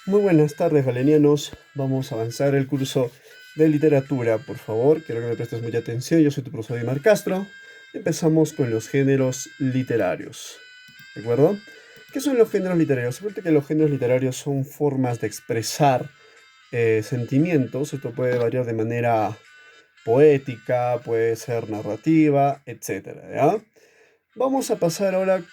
Muy buenas tardes, galenianos. Vamos a avanzar el curso de literatura. Por favor, quiero que me prestes mucha atención. Yo soy tu profesor Dimar Castro. Empezamos con los géneros literarios. ¿De acuerdo? ¿Qué son los géneros literarios? Recuerda que los géneros literarios son formas de expresar sentimientos. Esto puede variar de manera poética, puede ser narrativa, etcétera, ¿ya? Vamos a pasar ahora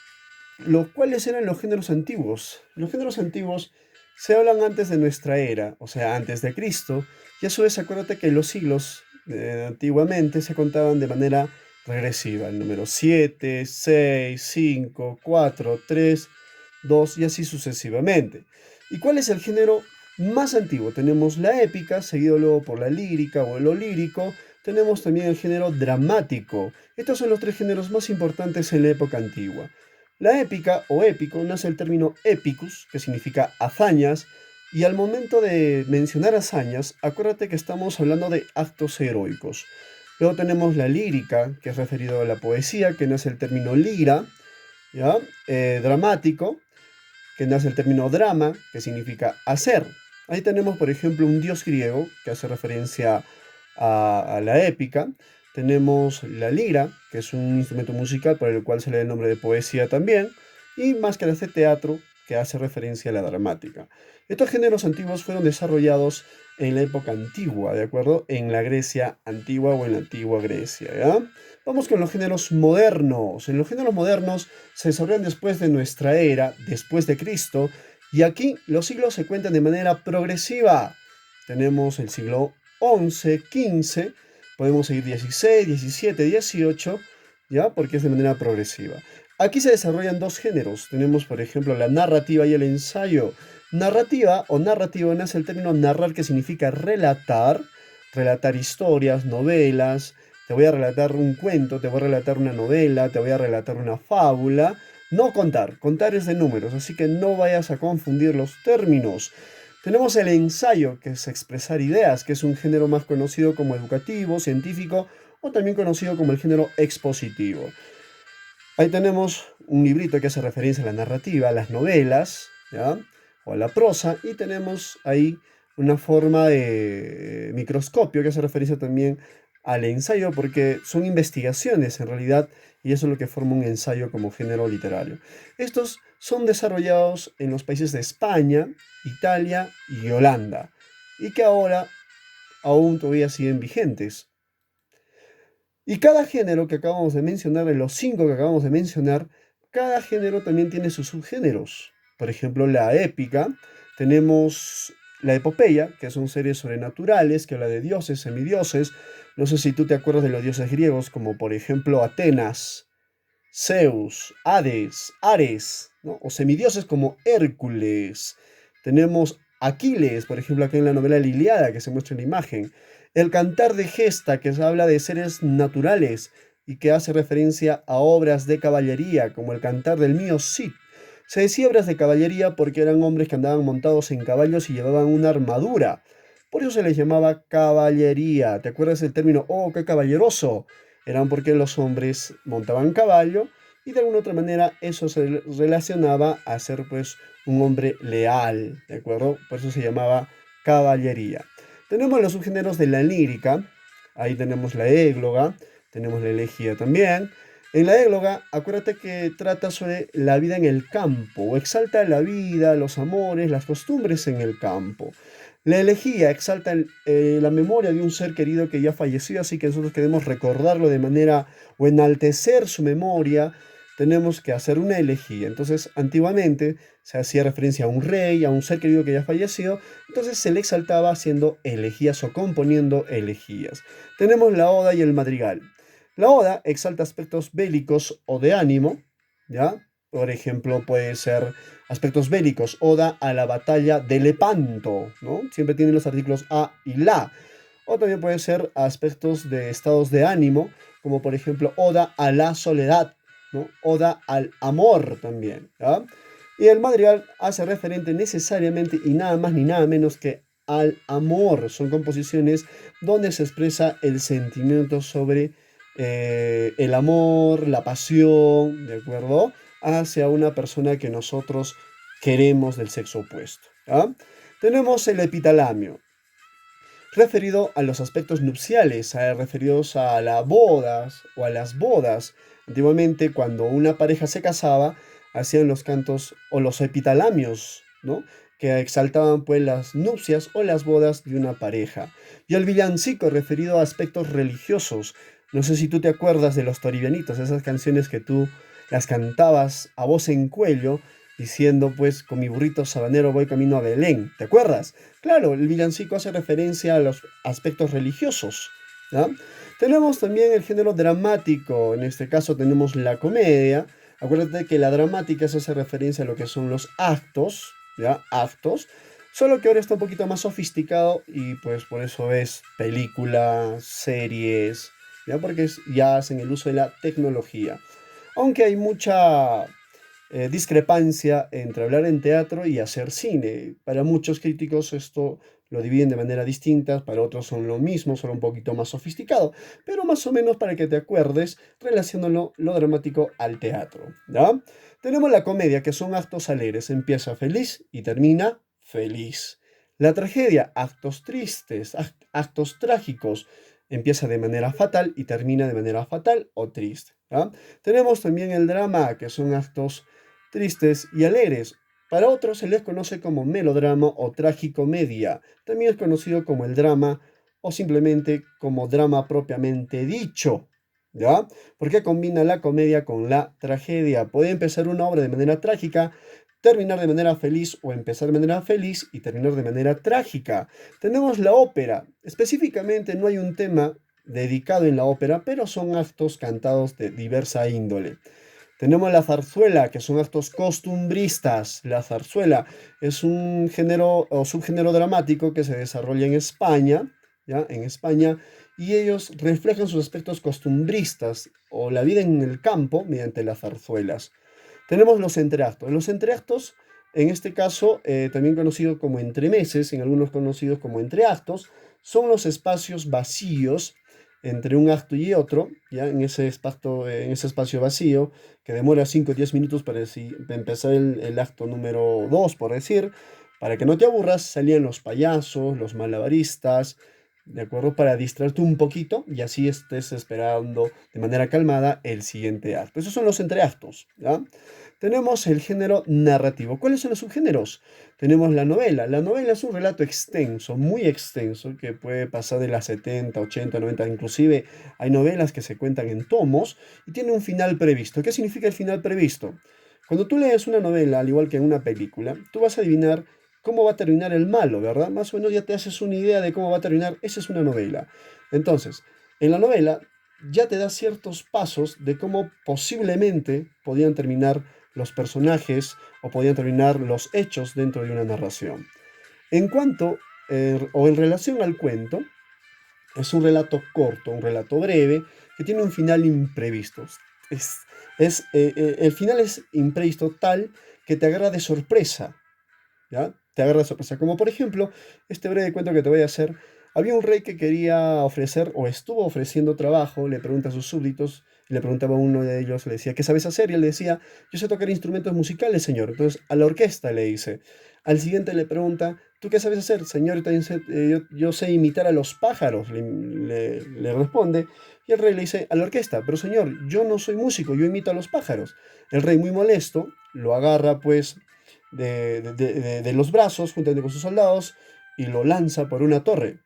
cuáles eran los géneros antiguos. Los géneros antiguos se hablan antes de nuestra era, o sea, antes de Cristo, y a su vez acuérdate que los siglos antiguamente se contaban de manera regresiva, el número 7, 6, 5, 4, 3, 2 y así sucesivamente. ¿Y cuál es el género más antiguo? Tenemos la épica, seguido luego por la lírica o el olírico. Tenemos también el género dramático. Estos son los tres géneros más importantes en la época antigua. La épica o épico nace el término epicus, que significa hazañas, y al momento de mencionar hazañas, acuérdate que estamos hablando de actos heroicos. Luego tenemos la lírica, que es referido a la poesía, que nace el término lira, ¿ya? Dramático, que nace el término drama, que significa hacer. Ahí tenemos, por ejemplo, un dios griego, que hace referencia a la épica. Tenemos la lira, que es un instrumento musical por el cual se le da el nombre de poesía también. Y máscaras de teatro, que hace referencia a la dramática. Estos géneros antiguos fueron desarrollados en la época antigua, ¿de acuerdo? En la Grecia antigua o en la antigua Grecia, ¿ya? Vamos con los géneros modernos. En los géneros modernos se desarrollan después de nuestra era, después de Cristo, y aquí los siglos se cuentan de manera progresiva. Tenemos el siglo XI, XV, podemos seguir 16, 17, 18, ¿ya? Porque es de manera progresiva. Aquí se desarrollan dos géneros. Tenemos, por ejemplo, la narrativa y el ensayo. Narrativa o narrativo nace el término narrar, que significa relatar, relatar historias, novelas. Te voy a relatar un cuento, te voy a relatar una novela, te voy a relatar una fábula. No contar, contar es de números, así que no vayas a confundir los términos. Tenemos el ensayo, que es expresar ideas, que es un género más conocido como educativo, científico o también conocido como el género expositivo. Ahí tenemos un librito que hace referencia a la narrativa, a las novelas, ¿ya? O a la prosa, y tenemos ahí una forma de microscopio que hace referencia también al ensayo, porque son investigaciones en realidad, y eso es lo que forma un ensayo como género literario. Estos son desarrollados en los países de España, Italia y Holanda, y que ahora aún todavía siguen vigentes. Y cada género que acabamos de mencionar, de los cinco que acabamos de mencionar, cada género también tiene sus subgéneros. Por ejemplo, la épica, tenemos la epopeya, que son series sobrenaturales, que habla de dioses, semidioses. No sé si tú te acuerdas de los dioses griegos, como por ejemplo Atenas, Zeus, Hades, Ares, ¿no? O semidioses como Hércules. Tenemos Aquiles, por ejemplo, aquí en la novela La Ilíada, que se muestra en la imagen. El Cantar de Gesta, que se habla de seres naturales y que hace referencia a obras de caballería, como el Cantar del Mío Cid. Se decía obras de caballería porque eran hombres que andaban montados en caballos y llevaban una armadura. Por eso se les llamaba caballería. ¿Te acuerdas del término, oh, qué caballeroso? Eran porque los hombres montaban caballo y de alguna otra manera eso se relacionaba a ser pues un hombre leal, ¿de acuerdo? Por eso se llamaba caballería. Tenemos los subgéneros de la lírica, ahí tenemos la égloga, tenemos la elegía también. En la égloga, acuérdate que trata sobre la vida en el campo, o exalta la vida, los amores, las costumbres en el campo. La elegía exalta la memoria de un ser querido que ya falleció, así que nosotros queremos recordarlo de manera o enaltecer su memoria, tenemos que hacer una elegía. Entonces, antiguamente se hacía referencia a un rey, a un ser querido que ya falleció, entonces se le exaltaba haciendo elegías o componiendo elegías. Tenemos la oda y el madrigal. La oda exalta aspectos bélicos o de ánimo, ¿ya? Por ejemplo, puede ser aspectos bélicos, oda a la batalla de Lepanto, ¿no? Siempre tienen los artículos a y la. O también puede ser aspectos de estados de ánimo, como por ejemplo oda a la soledad, ¿no? Oda al amor también, ¿ya? Y el madrigal hace referente necesariamente y nada más ni nada menos que al amor. Son composiciones donde se expresa el sentimiento sobre el amor, la pasión, ¿de acuerdo? Hacia una persona que nosotros queremos del sexo opuesto. ¿Ya? Tenemos el epitalamio, referido a los aspectos nupciales, referidos a las bodas o a las bodas. Antiguamente, cuando una pareja se casaba, hacían los cantos o los epitalamios, ¿no? Que exaltaban pues las nupcias o las bodas de una pareja. Y el villancico, referido a aspectos religiosos. No sé si tú te acuerdas de los toribianitos, esas canciones que tú las cantabas a voz en cuello, diciendo pues con mi burrito sabanero voy camino a Belén. ¿Te acuerdas? Claro, el villancico hace referencia a los aspectos religiosos, ¿ya? Tenemos también el género dramático, en este caso tenemos la comedia. Acuérdate que la dramática se hace referencia a lo que son los actos, ¿ya? Actos, solo que ahora está un poquito más sofisticado y pues por eso ves películas, series, ¿ya? Porque ya hacen el uso de la tecnología. Aunque hay mucha discrepancia entre hablar en teatro y hacer cine. Para muchos críticos esto lo dividen de manera distinta, para otros son lo mismo, solo un poquito más sofisticado, pero más o menos para que te acuerdes, relacionándolo lo dramático al teatro, ¿ya? Tenemos la comedia, que son actos alegres, empieza feliz y termina feliz. La tragedia, actos tristes, actos trágicos, empieza de manera fatal y termina de manera fatal o triste, ¿ya? Tenemos también el drama, que son actos tristes y alegres. Para otros se les conoce como melodrama o tragicomedia. También es conocido como el drama o simplemente como drama propiamente dicho. ¿Ya? Porque combina la comedia con la tragedia. Puede empezar una obra de manera trágica, terminar de manera feliz o empezar de manera feliz y terminar de manera trágica. Tenemos la ópera. Específicamente no hay un tema dedicado en la ópera, pero son actos cantados de diversa índole. Tenemos la zarzuela, que son actos costumbristas. La zarzuela es un género o subgénero dramático que se desarrolla en España, ¿ya? En España, y ellos reflejan sus aspectos costumbristas o la vida en el campo mediante las zarzuelas. Tenemos los entreactos. Los entreactos, en este caso, también conocidos como entremeses, en algunos conocidos como entreactos, son los espacios vacíos entre un acto y otro, ya en ese espacio vacío, que demora 5 o 10 minutos para empezar el acto número 2 por decir, para que no te aburras, salían los payasos, los malabaristas, ¿de acuerdo? Para distraerte un poquito y así estés esperando de manera calmada el siguiente acto. Esos son los entreactos, ¿ya? Tenemos el género narrativo. ¿Cuáles son los subgéneros? Tenemos la novela. La novela es un relato extenso, muy extenso, que puede pasar de las 70, 80, 90, inclusive hay novelas que se cuentan en tomos y tiene un final previsto. ¿Qué significa el final previsto? Cuando tú lees una novela, al igual que en una película, tú vas a adivinar cómo va a terminar el malo, ¿verdad? Más o menos ya te haces una idea de cómo va a terminar. Esa es una novela. Entonces, en la novela ya te da ciertos pasos de cómo posiblemente podían terminar los personajes o podían terminar los hechos dentro de una narración. En cuanto o en relación al cuento, es un relato corto, un relato breve, que tiene un final imprevisto. Es, el final es imprevisto tal que te agarra de sorpresa, ¿ya? Te agarra de sorpresa. Como por ejemplo, este breve cuento que te voy a hacer. Había un rey que quería ofrecer o estuvo ofreciendo trabajo, le pregunta a sus súbditos, y le preguntaba a uno de ellos, le decía, ¿qué sabes hacer? Y él le decía, yo sé tocar instrumentos musicales, señor. Entonces, a la orquesta le dice. Al siguiente le pregunta, ¿tú qué sabes hacer? Señor, yo sé imitar a los pájaros, le responde. Y el rey le dice, a la orquesta, pero señor, yo no soy músico, yo imito a los pájaros. El rey, muy molesto, lo agarra pues de los brazos juntamente con sus soldados y lo lanza por una torre,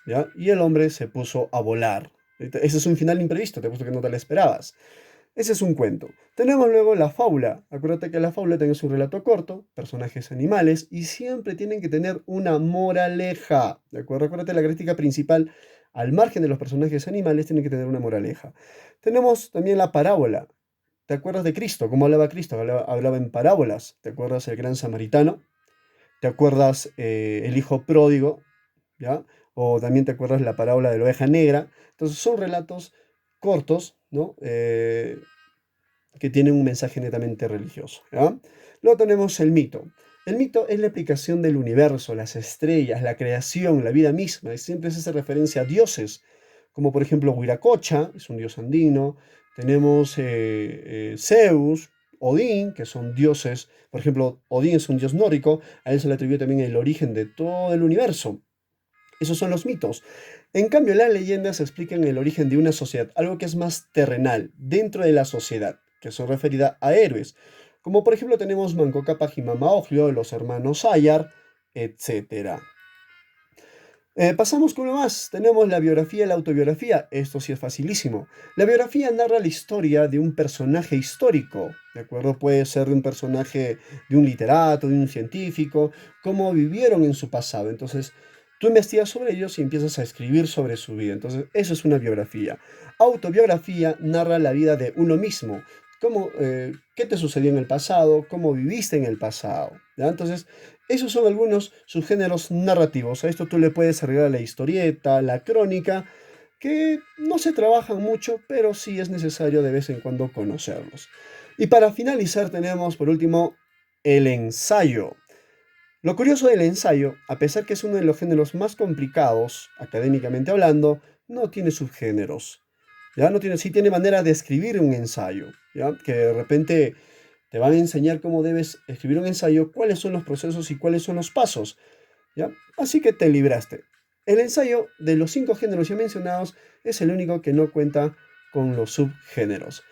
¿ya? Y el hombre se puso a volar. Ese es un final imprevisto, te puesto que no te lo esperabas. Ese es un cuento. Tenemos luego la fábula. Acuérdate que la fábula tiene su relato corto, personajes animales, y siempre tienen que tener una moraleja. ¿De acuerdo? Acuérdate la crítica principal, al margen de los personajes animales, tienen que tener una moraleja. Tenemos también la parábola. ¿Te acuerdas de Cristo? ¿Cómo hablaba Cristo? Hablaba en parábolas. ¿Te acuerdas el gran samaritano? ¿Te acuerdas el hijo pródigo? ¿Ya? O también te acuerdas la parábola de la oveja negra. Entonces son relatos cortos, ¿no? Que tienen un mensaje netamente religioso, ¿ya? Luego tenemos el mito. El mito es la explicación del universo, las estrellas, la creación, la vida misma. Y siempre se hace referencia a dioses, como por ejemplo Huiracocha, es un dios andino. Tenemos Zeus, Odín, que son dioses. Por ejemplo, Odín es un dios nórdico, a él se le atribuye también el origen de todo el universo. Esos son los mitos. En cambio, las leyendas explican el origen de una sociedad, algo que es más terrenal, dentro de la sociedad, que son referidas a héroes. Como por ejemplo tenemos Manco Cápac y Mama Oglio, los hermanos Ayar, etc. Pasamos con uno más. Tenemos la biografía y la autobiografía. Esto sí es facilísimo. La biografía narra la historia de un personaje histórico, ¿de acuerdo? Puede ser de un personaje, de un literato, de un científico, cómo vivieron en su pasado. Entonces, tú investigas sobre ellos y empiezas a escribir sobre su vida. Entonces, eso es una biografía. Autobiografía narra la vida de uno mismo. ¿Qué te sucedió en el pasado? ¿Cómo viviste en el pasado? ¿Ya? Entonces, esos son algunos subgéneros narrativos. A esto tú le puedes agregar la historieta, la crónica, que no se trabajan mucho, pero sí es necesario de vez en cuando conocerlos. Y para finalizar tenemos por último el ensayo. Lo curioso del ensayo, a pesar que es uno de los géneros más complicados, académicamente hablando, no tiene subgéneros. ¿Ya? No tiene, sí tiene manera de escribir un ensayo, ¿ya? Que de repente te van a enseñar cómo debes escribir un ensayo, cuáles son los procesos y cuáles son los pasos, ¿ya? Así que te libraste. El ensayo de los 5 géneros ya mencionados es el único que no cuenta con los subgéneros.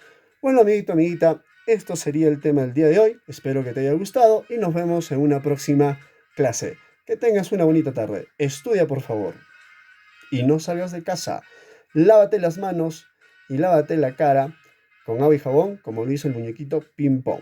Bueno, amiguito, amiguita, esto sería el tema del día de hoy. Espero que te haya gustado y nos vemos en una próxima clase. Que tengas una bonita tarde. Estudia, por favor. Y no salgas de casa. Lávate las manos y lávate la cara con agua y jabón, como lo hizo el muñequito ping pong.